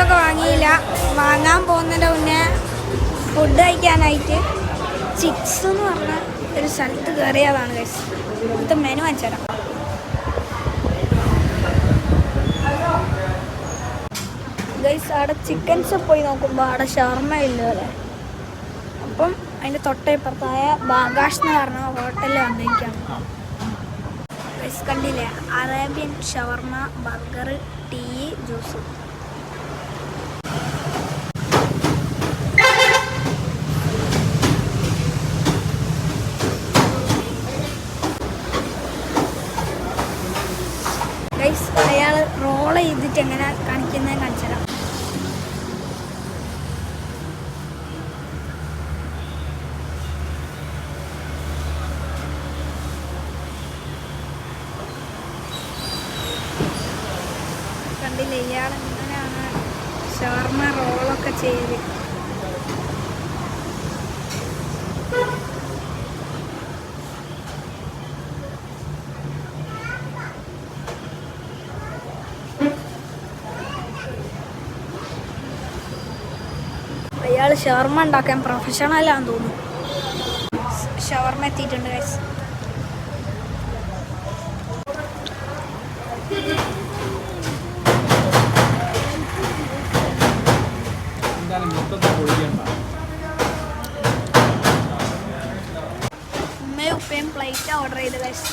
ചിപ്സൊക്കെ വാങ്ങിയില്ല. വാങ്ങാൻ പോകുന്നതിൻ്റെ മുന്നേ ഫുഡ് കഴിക്കാനായിട്ട് ചിപ്സ് എന്ന് പറഞ്ഞ ഒരു സ്ഥലത്ത് കയറിയതാണ് ഗൈസ്. ഇവിടുത്തെ മെനു വാങ്ങിച്ചു തരാം. ഗൈസ് അവിടെ ചിക്കൻസ് പോയി നോക്കുമ്പോൾ അവിടെ ഷവർമ്മ ഇല്ലല്ലേ. അപ്പം അതിൻ്റെ തൊട്ടപ്പുറത്തായ ബാഗാഷ് എന്ന് പറഞ്ഞ ഹോട്ടലിൽ വന്നിരിക്കുകയാണ്. ഗൈസ് കണ്ടില്ലേ, അറേബ്യൻ ഷവർമ്മ, ബർഗർ, ടീ, ജ്യൂസ്. ഗൈസ് അയാൾ റോൾ ചെയ്തിട്ട് എങ്ങനെ കാണിക്കുന്നത് കാണിച്ചു തരാം. കണ്ടില്ലേ, ഇയാൾ എങ്ങനെയാണ് ഷവർമ്മ റോളൊക്കെ ചെയ്ത്. അയാൾ ഷവർമ്മ ഉണ്ടാക്കാൻ പ്രൊഫഷണലാന്ന് തോന്നുന്നു. ഷവർമ്മ എത്തിയിട്ടുണ്ട് ഗൈസ്. ഉമ്മയും ഉപ്പയും പ്ലേറ്റ് ഓർഡർ ചെയ്ത് ഗൈസ്.